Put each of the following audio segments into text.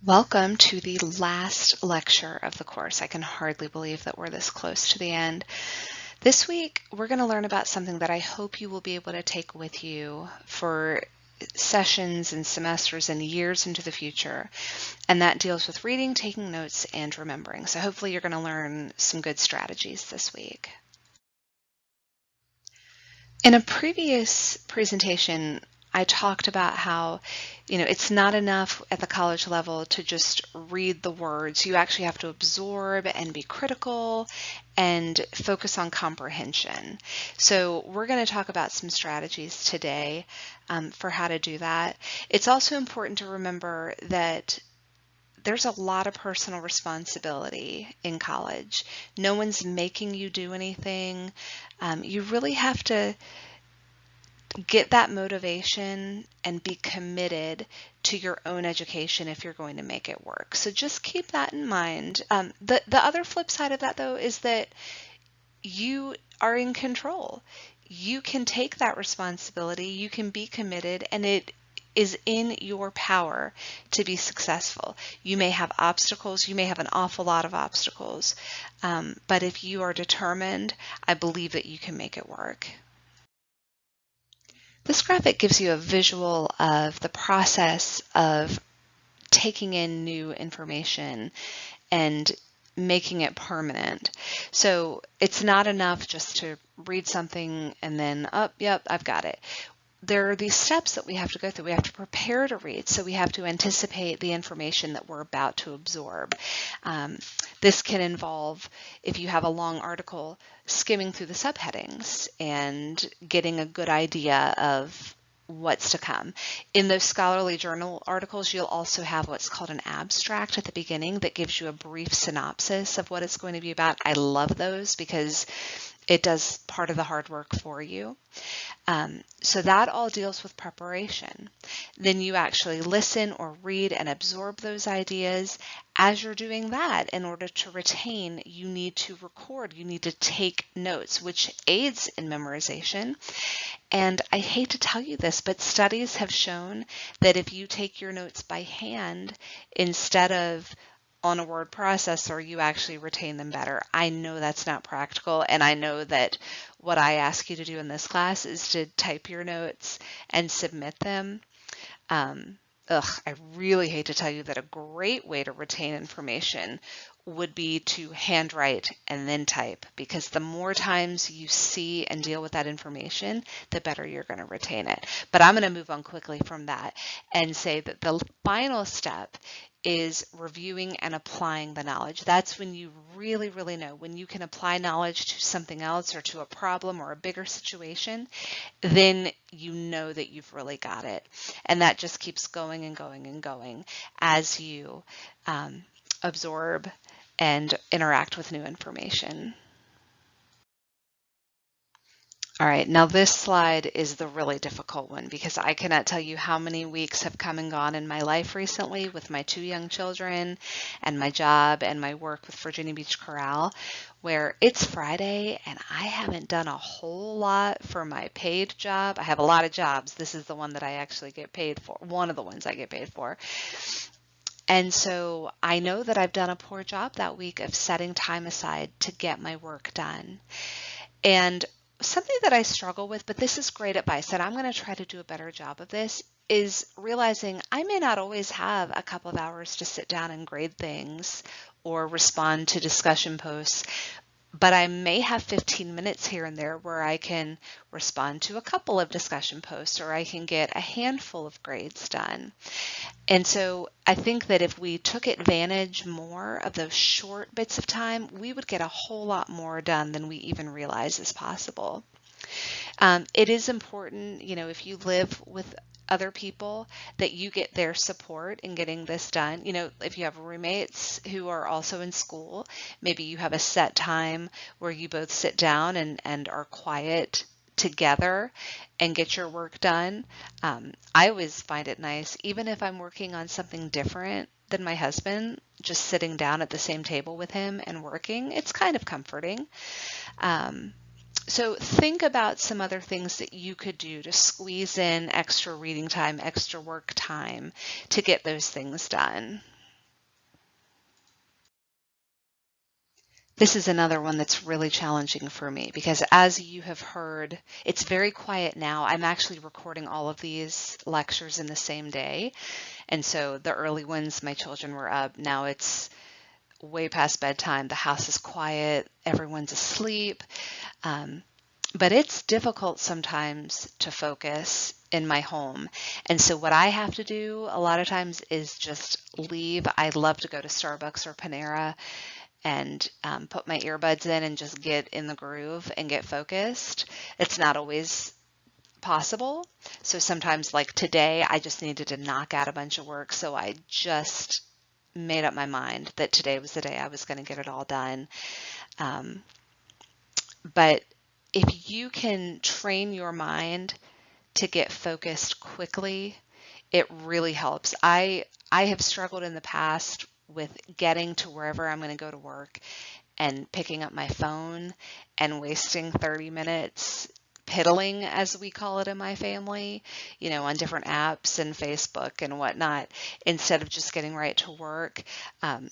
Welcome to the last lecture of the course. I can hardly believe that we're this close to the end. This week, we're going to learn about something that I hope you will be able to take with you for sessions and semesters and years into the future, and that deals with reading, taking notes, and remembering. So hopefully you're going to learn some good strategies this week. In a previous presentation, I talked about how, it's not enough at the college level to just read the words. You actually have to absorb and be critical and focus on comprehension. So we're going to talk about some strategies today for how to do that. It's also important to remember that there's a lot of personal responsibility in college. No one's making you do anything. You really have to get that motivation and be committed to your own education if you're going to make it work. So just keep that in mind. The other flip side of that, though, is that you are in control. You can take that responsibility, you can be committed, and it is in your power to be successful. You may have obstacles, you may have an awful lot of obstacles, but if you are determined, I believe that you can make it work. This graphic gives you a visual of the process of taking in new information and making it permanent. So it's not enough just to read something and then, oh, yep, I've got it. There are these steps that we have to go through. We have to prepare to read, so we have to anticipate the information that we're about to absorb. This can involve, if you have a long article, skimming through the subheadings and getting a good idea of what's to come. In those scholarly journal articles, you'll also have what's called an abstract at the beginning that gives you a brief synopsis of what it's going to be about. I love those because it does part of the hard work for you. So that all deals with preparation. Then you actually listen or read and absorb those ideas. As you're doing that, in order to retain, you need to record, you need to take notes, which aids in memorization. And I hate to tell you this, but studies have shown that if you take your notes by hand instead of on a word processor, you actually retain them better. I know that's not practical, and I know that what I ask you to do in this class is to type your notes and submit them. I really hate to tell you that a great way to retain information would be to handwrite and then type, because the more times you see and deal with that information, the better you're going to retain it. But I'm going to move on quickly from that and say that the final step is reviewing and applying the knowledge. That's when you really, really know, when you can apply knowledge to something else or to a problem or a bigger situation, then you know that you've really got it. And that just keeps going and going and going as you absorb and interact with new information. All right, now this slide is the really difficult one because I cannot tell you how many weeks have come and gone in my life recently with my 2 young children and my job and my work with Virginia Beach Chorale, where it's Friday and I haven't done a whole lot for my paid job. I have a lot of jobs. This is the one that I actually get paid for, one of the ones I get paid for. And so I know that I've done a poor job that week of setting time aside to get my work done. And something that I struggle with, but this is great advice, and I'm going to try to do a better job of this, is realizing I may not always have a couple of hours to sit down and grade things or respond to discussion posts, but I may have 15 minutes here and there where I can respond to a couple of discussion posts, or I can get a handful of grades done. And so I think that if we took advantage more of those short bits of time, we would get a whole lot more done than we even realize is possible. It is important, if you live with other people, that you get their support in getting this done. If you have roommates who are also in school, maybe you have a set time where you both sit down and are quiet together and get your work done. I always find it nice, even if I'm working on something different than my husband, just sitting down at the same table with him and working. It's kind of comforting. So think about some other things that you could do to squeeze in extra reading time, extra work time to get those things done. This is another one that's really challenging for me because, as you have heard, it's very quiet now. I'm actually recording all of these lectures in the same day. And so the early ones, my children were up. Now it's way past bedtime. The house is quiet. Everyone's asleep. But it's difficult sometimes to focus in my home. And so what I have to do a lot of times is just leave. I love to go to Starbucks or Panera and put my earbuds in and just get in the groove and get focused. It's not always possible. So sometimes, like today, I just needed to knock out a bunch of work. So I just made up my mind that today was the day I was going to get it all done. But if you can train your mind to get focused quickly, it really helps. I have struggled in the past with getting to wherever I'm going to go to work and picking up my phone and wasting 30 minutes piddling, as we call it in my family, on different apps and Facebook and whatnot, instead of just getting right to work.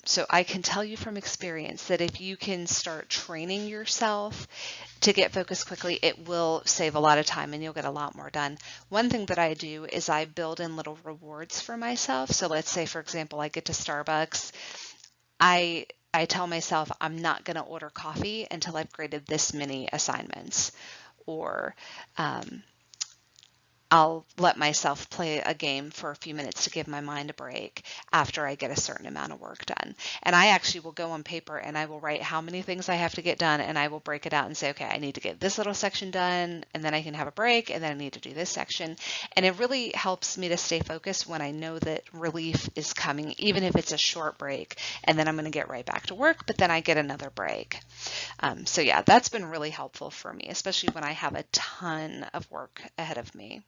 So I can tell you from experience that if you can start training yourself to get focused quickly, it will save a lot of time and you'll get a lot more done. One thing that I do is I build in little rewards for myself. So let's say, for example, I get to Starbucks. I tell myself I'm not going to order coffee until I've graded this many assignments. Or I'll let myself play a game for a few minutes to give my mind a break after I get a certain amount of work done. And I actually will go on paper and I will write how many things I have to get done, and I will break it out and say, okay, I need to get this little section done, and then I can have a break, and then I need to do this section. And it really helps me to stay focused when I know that relief is coming, even if it's a short break, and then I'm going to get right back to work, but then I get another break. So yeah, that's been really helpful for me, especially when I have a ton of work ahead of me.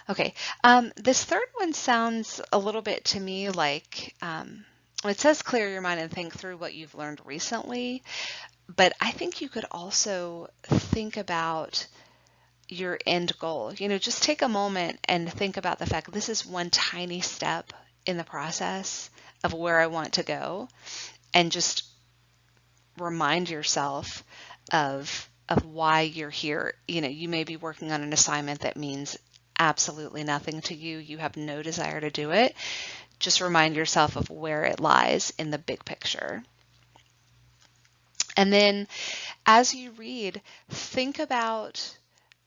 Okay, this third one sounds a little bit to me like, it says clear your mind and think through what you've learned recently, but I think you could also think about your end goal. Just take a moment and think about the fact this is one tiny step in the process of where I want to go, and just remind yourself of why you're here. You may be working on an assignment that means absolutely nothing to you. You have no desire to do it. Just remind yourself of where it lies in the big picture. And then as you read, think about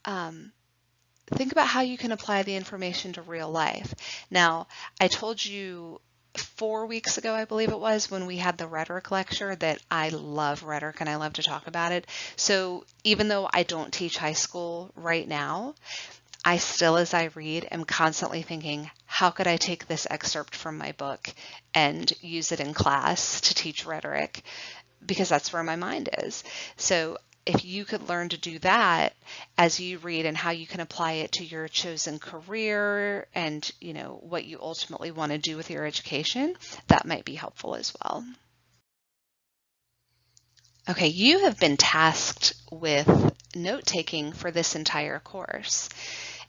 how you can apply the information to real life. Now, I told you 4 weeks ago, I believe it was, when we had the rhetoric lecture, that I love rhetoric and I love to talk about it. So even though I don't teach high school right now, I still, as I read, am constantly thinking, how could I take this excerpt from my book and use it in class to teach rhetoric? Because that's where my mind is. So if you could learn to do that as you read, and how you can apply it to your chosen career and, what you ultimately want to do with your education, that might be helpful as well. Okay, you have been tasked with note-taking for this entire course.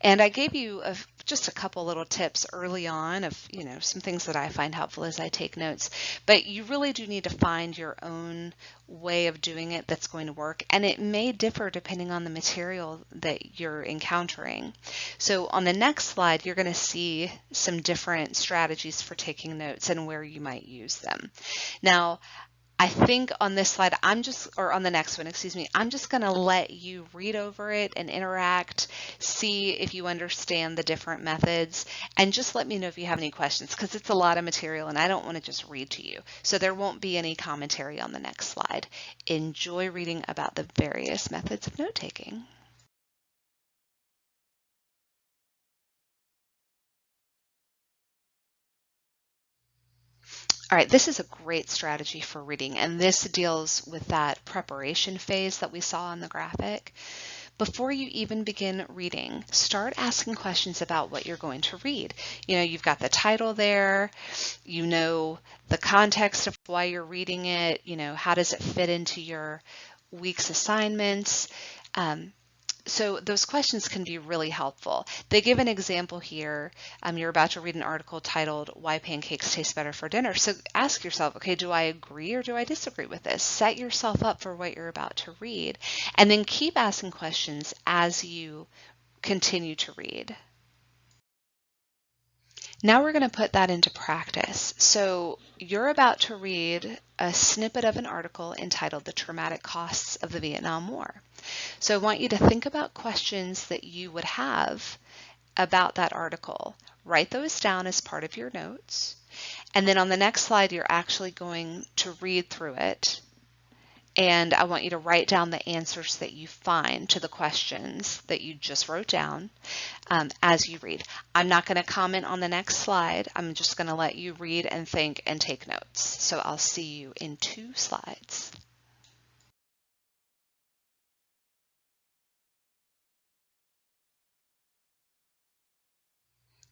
And I gave you just a couple little tips early on of, some things that I find helpful as I take notes. But you really do need to find your own way of doing it that's going to work. And it may differ depending on the material that you're encountering. So on the next slide, you're going to see some different strategies for taking notes and where you might use them. Now, I think on this slide, or on the next one, excuse me, I'm just going to let you read over it and interact, see if you understand the different methods, and just let me know if you have any questions, because it's a lot of material and I don't want to just read to you. So there won't be any commentary on the next slide. Enjoy reading about the various methods of note-taking. All right, this is a great strategy for reading, and this deals with that preparation phase that we saw on the graphic. Before you even begin reading, start asking questions about what you're going to read. You've got the title there, the context of why you're reading it, how does it fit into your week's assignments. So those questions can be really helpful. They give an example here. You're about to read an article titled Why Pancakes Taste Better for Dinner. So ask yourself, okay, do I agree or do I disagree with this? Set yourself up for what you're about to read, and then keep asking questions as you continue to read. Now we're going to put that into practice. So you're about to read a snippet of an article entitled The Traumatic Costs of the Vietnam War. So I want you to think about questions that you would have about that article. Write those down as part of your notes. And then on the next slide, you're actually going to read through it. And I want you to write down the answers that you find to the questions that you just wrote down as you read. I'm not going to comment on the next slide. I'm just going to let you read and think and take notes. So I'll see you in 2 slides.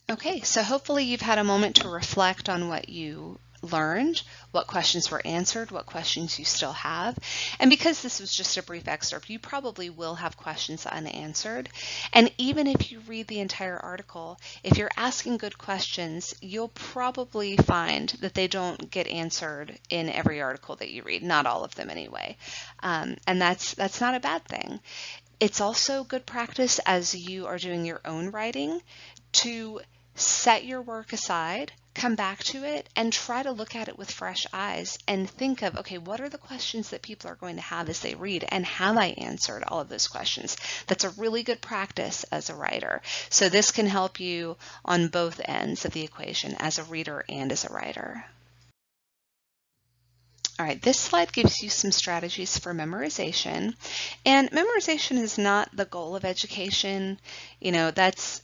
Okay, so hopefully you've had a moment to reflect on what you learned, what questions were answered, what questions you still have. And because this was just a brief excerpt, you probably will have questions unanswered. And even if you read the entire article, if you're asking good questions, you'll probably find that they don't get answered in every article that you read, not all of them anyway. And that's not a bad thing. It's also good practice as you are doing your own writing to set your work aside, come back to it, and try to look at it with fresh eyes and think of, okay, what are the questions that people are going to have as they read, and have I answered all of those questions? That's a really good practice as a writer. So this can help you on both ends of the equation, as a reader and as a writer. All right, this slide gives you some strategies for memorization, and memorization is not the goal of education. You know, that's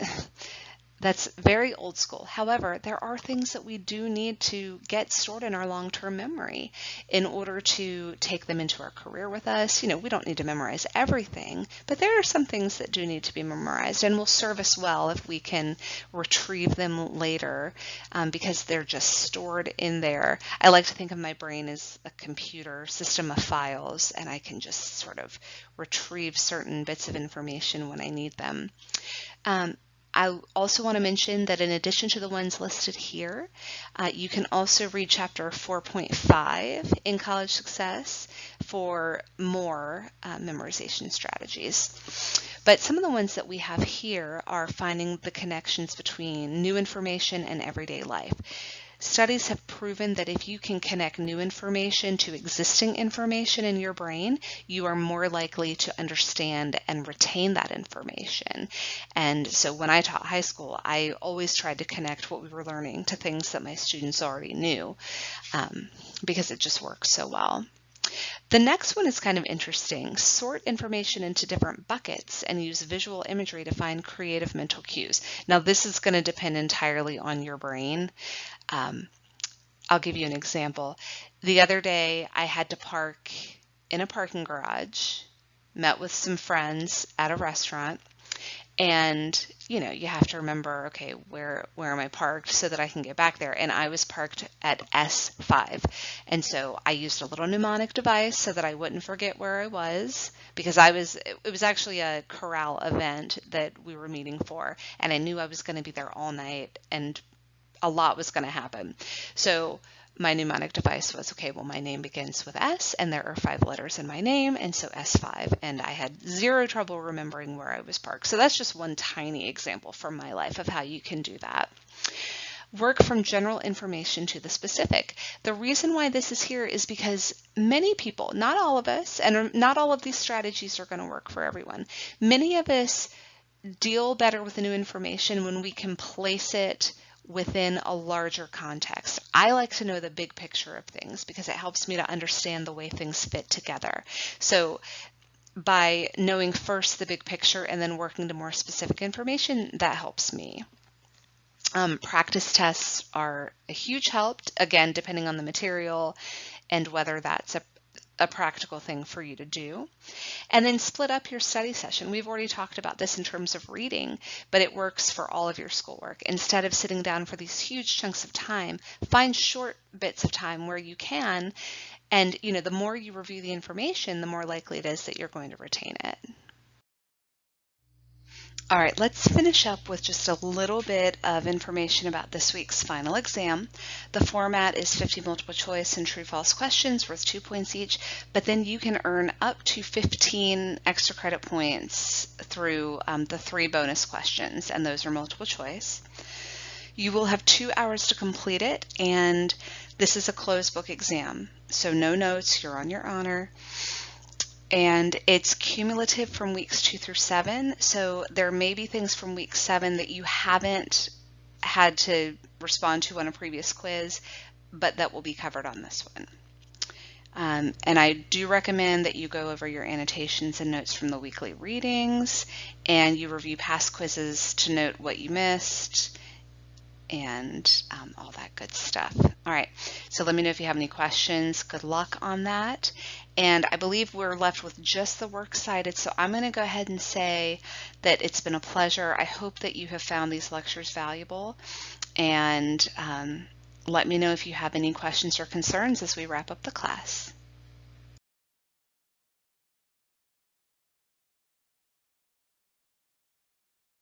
very old school. However, there are things that we do need to get stored in our long-term memory in order to take them into our career with us. You know, we don't need to memorize everything, but there are some things that do need to be memorized and will serve us well if we can retrieve them later because they're just stored in there. I like to think of my brain as a computer system of files, and I can just sort of retrieve certain bits of information when I need them. I also want to mention that in addition to the ones listed here, you can also read chapter 4.5 in College Success for more memorization strategies. But some of the ones that we have here are finding the connections between new information and everyday life. Studies have proven that if you can connect new information to existing information in your brain, you are more likely to understand and retain that information. And so when I taught high school, I always tried to connect what we were learning to things that my students already knew because it just works so well. The next one is kind of interesting. Sort information into different buckets and use visual imagery to find creative mental cues. Now, this is going to depend entirely on your brain. I'll give you an example. The other day, I had to park in a parking garage, met with some friends at a restaurant, and you know, you have to remember, okay, where am I parked so that I can get back there? And I was parked at S5. And so I used a little mnemonic device so that I wouldn't forget where I was, because it was actually a chorale event that we were meeting for, and I knew I was going to be there all night and a lot was going to happen. So my mnemonic device was, okay, well, my name begins with S and there are 5 letters in my name, and so S5, and I had zero trouble remembering where I was parked. So that's just one tiny example from my life of how you can do that. Work from general information to the specific. The reason why this is here is because many people, not all of us, and not all of these strategies are going to work for everyone. Many of us deal better with the new information when we can place it within a larger context. I like to know the big picture of things because it helps me to understand the way things fit together. So by knowing first the big picture and then working to more specific information, that helps me. Practice tests are a huge help, again, depending on the material and whether that's a practical thing for you to do. And then split up your study session. We've already talked about this in terms of reading, but it works for all of your schoolwork. Instead of sitting down for these huge chunks of time, find short bits of time where you can, and you know, the more you review the information, the more likely it is that you're going to retain it. All right, let's finish up with just a little bit of information about this week's final exam. The format is 50 multiple choice and true-false questions worth 2 points each, but then you can earn up to 15 extra credit points through the 3 bonus questions, and those are multiple choice. You will have 2 hours to complete it, and this is a closed book exam, so no notes, you're on your honor. And it's cumulative from weeks 2 through 7, so there may be things from week 7 that you haven't had to respond to on a previous quiz, but that will be covered on this one. And I do recommend that you go over your annotations and notes from the weekly readings, and you review past quizzes to note what you missed, and all that good stuff. All right, so let me know if you have any questions. Good luck on that. And I believe we're left with just the works cited, so I'm going to go ahead and say that it's been a pleasure. I hope that you have found these lectures valuable, and let me know if you have any questions or concerns as we wrap up the class.